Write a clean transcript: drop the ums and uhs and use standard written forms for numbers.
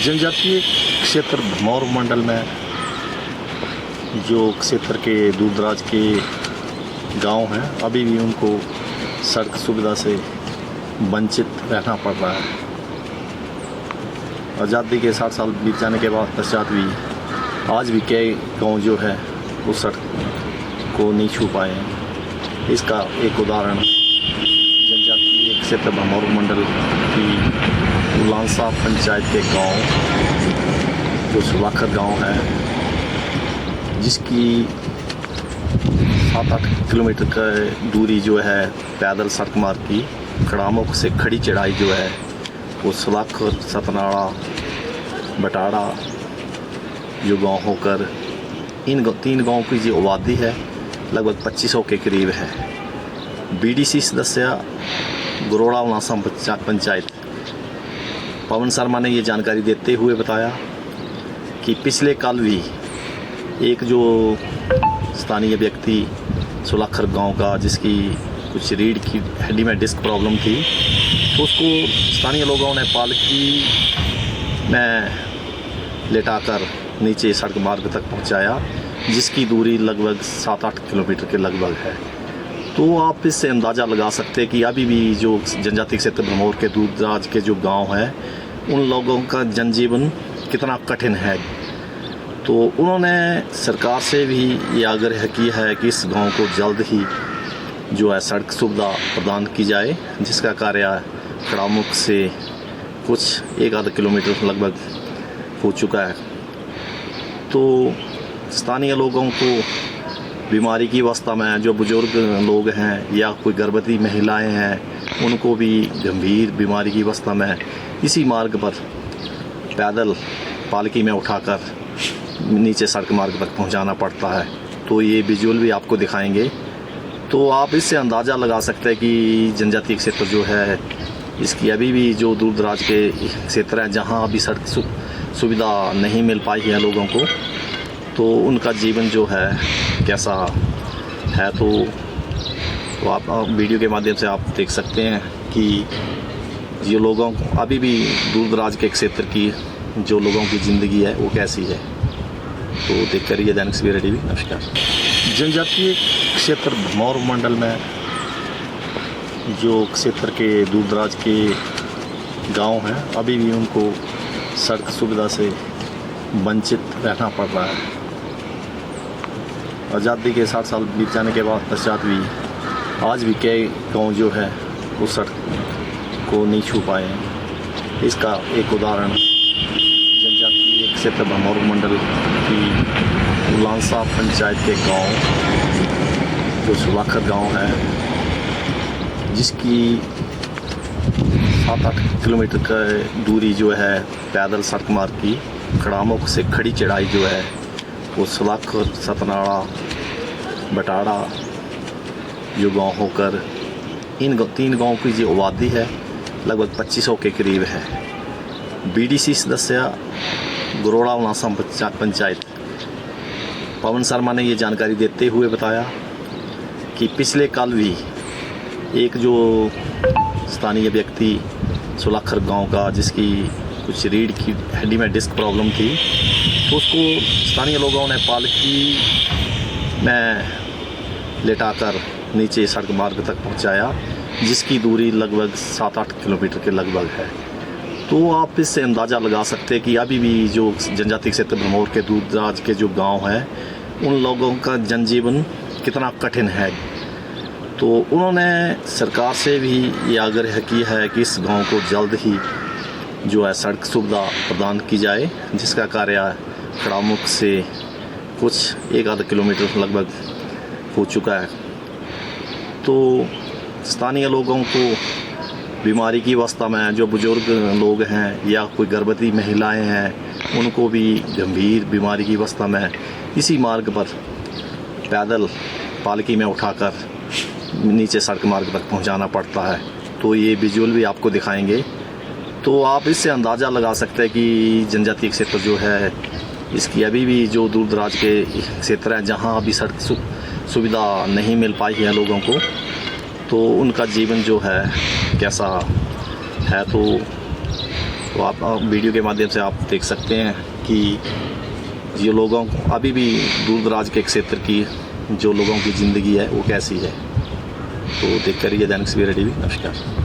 जनजातीय क्षेत्र भरमौर मंडल में जो क्षेत्र के दूर दराज के गांव हैं, अभी भी उनको सड़क सुविधा से वंचित रहना पड़ रहा है। आज़ादी के 60 साल बीत जाने के बाद पश्चात भी आज भी कई गांव जो है उस सड़क को नहीं छू पाए हैं। इसका एक उदाहरण जनजातीय क्षेत्र भरमौर मंडल की उलांसा पंचायत के गांव जो सुलाखर गांव है, जिसकी 7-8 किलोमीटर का दूरी जो है पैदल सड़क मार्ग की खड़ामुख से खड़ी चढ़ाई जो है वो सुलाखर, सतनाड़ा, बटाड़ा जो गांव होकर इन 3 गांव की जो आबादी है लगभग 2500 के करीब है। बीडीसी सदस्य गुरोड़ा उलांसा पंचायत पवन शर्मा ने ये जानकारी देते हुए बताया कि पिछले कल भी एक जो स्थानीय व्यक्ति सुलाखर गांव का, जिसकी कुछ रीढ़ की हड्डी में डिस्क प्रॉब्लम थी, तो उसको स्थानीय लोगों ने पालकी में लेटाकर नीचे सड़क मार्ग तक पहुंचाया, जिसकी दूरी लगभग 7-8 किलोमीटर के लगभग है। तो आप इससे अंदाज़ा लगा सकते हैं कि अभी भी जो जनजातीय क्षेत्र भरमौर के दूर दराज के जो गांव हैं, उन लोगों का जनजीवन कितना कठिन है। तो उन्होंने सरकार से भी ये आग्रह किया है कि इस गांव को जल्द ही जो है सड़क सुविधा प्रदान की जाए, जिसका कार्य खड़ामुख से कुछ 1-आध किलोमीटर लगभग हो चुका है। तो स्थानीय लोगों को बीमारी की अवस्था में जो बुजुर्ग लोग हैं या कोई गर्भवती महिलाएं हैं, उनको भी गंभीर बीमारी की अवस्था में इसी मार्ग पर पैदल पालकी में उठाकर नीचे सड़क मार्ग तक पहुंचाना पड़ता है। तो ये विजुअल भी आपको दिखाएंगे, तो आप इससे अंदाज़ा लगा सकते हैं कि जनजातीय क्षेत्र जो है, इसकी अभी भी जो दूर दराज के क्षेत्र हैं जहां अभी सड़क सुविधा नहीं मिल पाई है लोगों को, तो उनका जीवन जो है कैसा है। तो आप वीडियो के माध्यम से आप देख सकते हैं कि ये लोगों अभी भी दूर दराज के क्षेत्र की जो लोगों की ज़िंदगी है वो कैसी है। तो देखते रहिए दैनिक सवेरा टीवी। नमस्कार। जनजातीय क्षेत्र भरमौर मंडल में जो क्षेत्र के दूर दराज के गांव हैं, अभी भी उनको सड़क सुविधा से वंचित रहना पड़ रहा है। आज़ादी के 60 साल बीत जाने के बाद पश्चात भी आज भी कई गांव जो है उस सड़क को नहीं छू पाए हैं। इसका एक उदाहरण जनजातीय क्षेत्र भरमौर मंडल की उलांसा पंचायत के गांव जो सुलाखर गांव है, जिसकी 7-8 किलोमीटर का दूरी जो है पैदल सड़क मार्ग की खड़ामुख से खड़ी चढ़ाई जो है वो सुलाखर, सतनाड़ा, बटाड़ा जो गांव होकर इन 3 गांव की जो आबादी है लगभग 2500 के करीब है। बीडीसी सदस्य गुरोड़ा उलांसा पंचायत पवन शर्मा ने ये जानकारी देते हुए बताया कि पिछले कल भी एक जो स्थानीय व्यक्ति सुलाखर गांव का, जिसकी कुछ रीढ़ की हड्डी में डिस्क प्रॉब्लम थी, तो उसको स्थानीय लोगों ने पालकी में लेटाकर नीचे सड़क मार्ग तक पहुंचाया, जिसकी दूरी लगभग 7-8 किलोमीटर के लगभग है। तो आप इससे अंदाज़ा लगा सकते हैं कि अभी भी जो जनजातीय क्षेत्र भरमौर के दूर दराज के जो गांव हैं, उन लोगों का जनजीवन कितना कठिन है। तो उन्होंने सरकार से भी ये आग्रह किया है कि इस गांव को जल्द ही जो है सड़क सुविधा प्रदान की जाए, जिसका कार्य खड़ामुख से कुछ 1-आध किलोमीटर लगभग हो चुका है। तो स्थानीय लोगों को बीमारी की अवस्था में जो बुजुर्ग लोग हैं या कोई गर्भवती महिलाएं हैं, उनको भी गंभीर बीमारी की अवस्था में इसी मार्ग पर पैदल पालकी में उठाकर नीचे सड़क मार्ग तक पहुंचाना पड़ता है। तो ये विजुअल भी आपको दिखाएंगे, तो आप इससे अंदाज़ा लगा सकते हैं कि जनजातीय क्षेत्र जो है, इसकी अभी भी जो दूर दराज के क्षेत्र हैं जहां अभी सड़क सुविधा नहीं मिल पाई है लोगों को, तो उनका जीवन जो है कैसा है। तो तो आप वीडियो के माध्यम से आप देख सकते हैं कि ये लोगों को अभी भी दूर दराज के क्षेत्र की जो लोगों की ज़िंदगी है वो कैसी है। तो देखकर ये दैनिक सवेरा टीवी। नमस्कार।